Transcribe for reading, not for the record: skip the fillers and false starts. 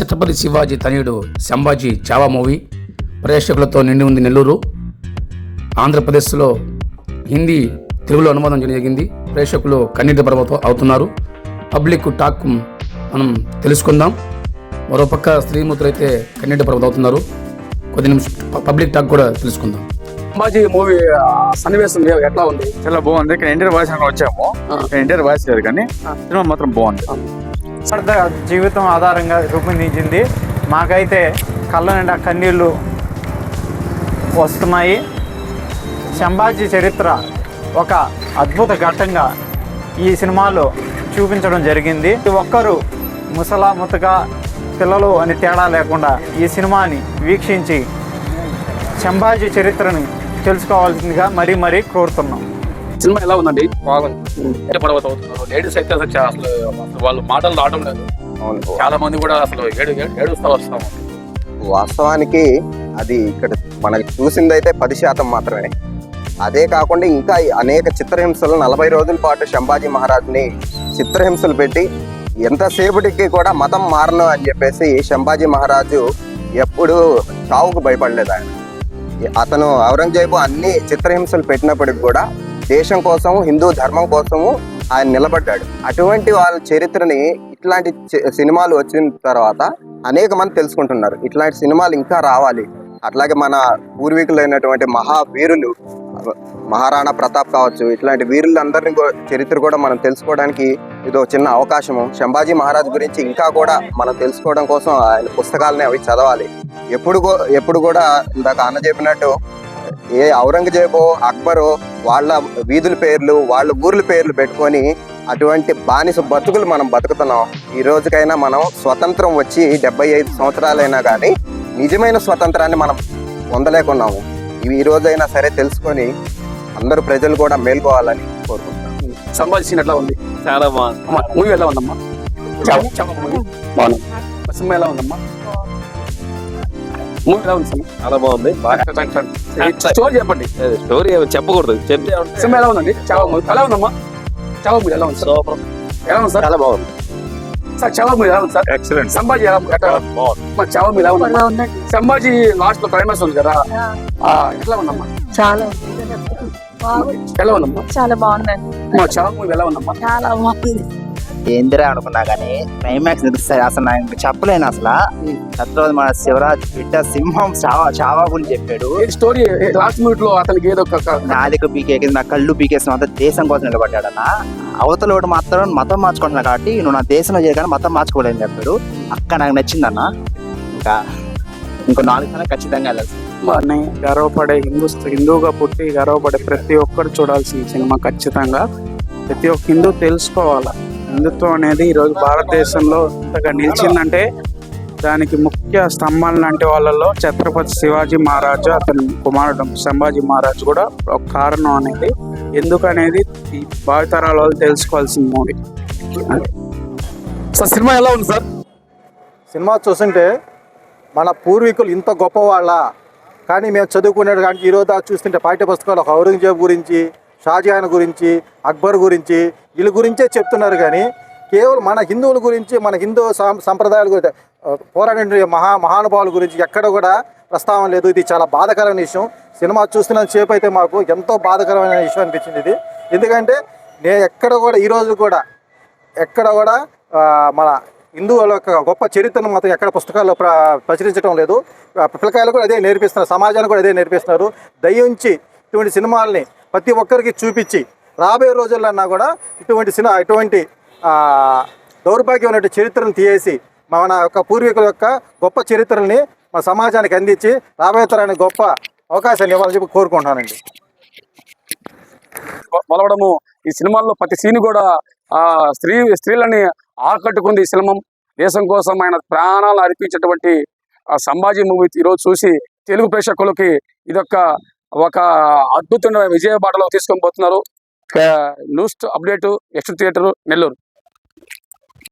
ఛత్రపతి శివాజీ తనయుడు సంభాజీ చావా మూవీ ప్రేక్షకులతో నిండి ఉంది నెల్లూరు. ఆంధ్రప్రదేశ్లో హిందీ తెలుగులో అనువాదం జరిగింది. ప్రేక్షకులు కన్నీటి పర్వతం అవుతున్నారు. పబ్లిక్ టాక్ మనం తెలుసుకుందాం. మరోపక్క స్త్రీమూర్తులు అయితే కన్నీటి పర్వతం అవుతున్నారు. కొద్ది నిమిషం పబ్లిక్ టాక్ కూడా తెలుసుకుందాం. సంభాజీ మూవీ సన్నివేశం ఎట్లా ఉంది? చాలా బాగుంది. ఇక్కడ ఎన్టీఆర్ వాయిస్ వచ్చాము. ఎన్టీఆర్ వాయిస్ లేదు కానీ సినిమా మాత్రం బాగుంది. జీవితం ఆధారంగా రూపొందించింది. మాకైతే కళ్ళ నిండా కన్నీళ్ళు వస్తున్నాయి. సంభాజీ చరిత్ర ఒక అద్భుత ఘట్టంగా ఈ సినిమాలో చూపించడం జరిగింది. ఒక్కరు ముసలా ముతక పిల్లలు అని తేడా లేకుండా ఈ సినిమాని వీక్షించి సంభాజీ చరిత్రని తెలుసుకోవాల్సిందిగా మరీ కోరుతున్నాం. సినిమా ఎలా ఉందండి? బాగుంది. పర్వతం అవుతున్నారు. లేడీస్ అయితే అసలు వాళ్ళు మాటలు రావడం లేదు. చాలా మంది కూడా అసలు ఏడుస్తూ వస్తాము. వాస్తవానికి అది ఇక్కడ మనకి చూసిందైతే 10% మాత్రమే. అదే కాకుండా ఇంకా అనేక చిత్రహింసలు 40 రోజుల పాటు సంభాజీ మహారాజ్ని చిత్రహింసలు పెట్టి ఎంతసేపటికి కూడా మతం మారను అని చెప్పేసి సంభాజీ మహారాజు ఎప్పుడు చావుకు భయపడలేదు. అతను ఔరంగజేబు అన్ని చిత్రహింసలు పెట్టినప్పటికి కూడా దేశం కోసము, హిందూ ధర్మం కోసము ఆయన నిలబడ్డాడు. అటువంటి వాళ్ళ చరిత్రని ఇట్లాంటి సినిమాలు వచ్చిన తర్వాత అనేక మంది తెలుసుకుంటున్నారు. ఇట్లాంటి సినిమాలు ఇంకా రావాలి. అట్లాగే మన పూర్వీకులైనటువంటి మహావీరులు మహారాణా ప్రతాప్ కావచ్చు, ఇట్లాంటి వీరులందరినీ చరిత్ర కూడా మనం తెలుసుకోవడానికి ఇది ఒక చిన్న అవకాశము. సంభాజీ మహారాజ్ గురించి ఇంకా కూడా మనం తెలుసుకోవడం కోసం ఆయన పుస్తకాలని అవి చదవాలి. ఎప్పుడు కూడా ఇందాక అన్న చెప్పినట్టు ఏ ఔరంగజేబు అక్బరు వాళ్ళ వీధుల పేర్లు, వాళ్ళ ఊర్ల పేర్లు పెట్టుకొని అటువంటి బానిస బతుకులు మనం బతుకుతున్నాం. ఈ రోజుకైనా మనం స్వతంత్రం వచ్చి 75 సంవత్సరాలైనా కానీ నిజమైన స్వతంత్రాన్ని మనం పొందలేకున్నాము. ఈ రోజైనా సరే తెలుసుకొని అందరూ ప్రజలు కూడా మేల్కోవాలని కోరుకుంటాం. సంభాజీ సీన్ ఎట్లా ఉంది? చాలా బాగుంది. మూవీ ఎలా ఉందమ్మా? బాగుంది. సినిమా ఎలా ఉందమ్మా? మూవీ ఎలా ఉంది? చాలా బాగుంది. స్టోరీ చెప్పండి. స్టోరీ చెప్పకూడదు, చెప్తే సినిమా ఎలా ఉందండి? చావా మూవీ ఎలా ఉందమ్మా? చావా మూవీ ఎలా ఉంది? సూపర్. ఎలా ఉంది సార్? చాలా బాగుంది సార్. చావా మూవీ ఎలా ఉంది సార్? ఎక్సలెంట్. సంభాజీ ఎలా బాగుంది? చావా మూవీ ఎలా ఉంది? సంభాజీ లాస్ట్ లో క్లైమాక్స్ ఉంది కదా, ఎట్లా ఉందమ్మా? చాలా ఎలా ఉందమ్మా? చాలా బాగుందండి. మా చావా మూవీ ఎలా ఉందమ్మా? చాలా బాగుంది. ఏందిరా అనుకున్నా కానీ క్లైమాక్స్ నిలుస్తాయి. అసలు నాకు చెప్పలేను. అసలు ఛత్రపతి మన శివరాజ్ బిడ్డ సింహం చావా గురించి చెప్పాడు. స్టోరీ లాస్ట్ మినిట్ లో అతనికి ఏదో నాలుగు పీకేసి నా కళ్ళు పీకేసిన అంతా దేశం కోసం నిలబడ్డాడన్న. అవతల ఒకటి మాత్రం మతం మార్చుకుంటున్నా కాబట్టి నువ్వు నా దేశంలో చేయగానే మతం మార్చుకోలేదని చెప్పాడు. అక్క నాకు నచ్చిందన్న. ఇంకో 4 సార్లు ఖచ్చితంగా వెళ్ళాల్సింది. గర్వపడే హిందూగా పుట్టి గర్వపడే ప్రతి ఒక్కరు చూడాల్సిన సినిమా. ఖచ్చితంగా ప్రతి ఒక్క హిందూ తెలుసుకోవాలి. హిందుత్వం అనేది ఈరోజు భారతదేశంలో ఇంతగా నిలిచిందంటే దానికి ముఖ్య స్తంభాలు లాంటి వాళ్ళలో ఛత్రపతి శివాజీ మహారాజు, అతని కుమారుడు సంభాజీ మహారాజు కూడా ఒక కారణం అనేది. ఎందుకనేది ఈ భావితరాల వాళ్ళు తెలుసుకోవాల్సిన మూవీ. సార్ సినిమా ఎలా ఉంది సార్? సినిమా చూస్తుంటే మన పూర్వీకులు ఇంత గొప్పవాళ్ళ కానీ మేము చదువుకునేది కానీ ఈరోజు చూస్తుంటే పాఠ్య పుస్తకాలు ఒక ఔరంగజేబు గురించి, షాజహాన్ గురించి, అక్బర్ గురించి వీళ్ళ గురించే చెప్తున్నారు. కానీ కేవలం మన హిందువుల గురించి, మన హిందూ సంప్రదాయాల గురించి, పోరాడే మహానుభావుల గురించి ఎక్కడ కూడా ప్రస్తావన లేదు. ఇది చాలా బాధాకరమైన విషయం. సినిమా చూస్తున్నంత సేపు అయితే మాకు ఎంతో బాధాకరమైన విషయం అనిపించింది ఇది. ఎందుకంటే నేను ఎక్కడ కూడా ఈరోజు కూడా ఎక్కడ కూడా మన హిందువుల యొక్క గొప్ప చరిత్రను మాత్రం ఎక్కడ పుస్తకాల్లో ప్రచురించడం లేదు. పిల్లకాయలు కూడా అదే నేర్పిస్తున్నారు, సమాజానికి కూడా అదే నేర్పిస్తున్నారు. దయించి ఇటువంటి సినిమాల్ని ప్రతి ఒక్కరికి చూపించి రాబోయే రోజుల్లో కూడా ఇటువంటి దౌర్భాగ్యమైన చరిత్రను తీసేసి మన యొక్క పూర్వీకుల యొక్క గొప్ప చరిత్రల్ని మన సమాజానికి అందించి రాబోయే తరానికి గొప్ప అవకాశాన్ని ఇవ్వాలని చెప్పి కోరుకుంటున్నానండి. మొలవడము ఈ సినిమాల్లో ప్రతి సీన్ కూడా స్త్రీలని ఆకట్టుకుంది. ఈ సినిమా దేశం కోసం ఆయన ప్రాణాలు అర్పించేటువంటి సంభాజీ మూవీ ఈరోజు చూసి తెలుగు ప్రేక్షకులకి ఇదొక ఒక అద్భుతమైన విజయ బాటలో తీసుకొని పోతున్నారు. News update X theatre Nellore.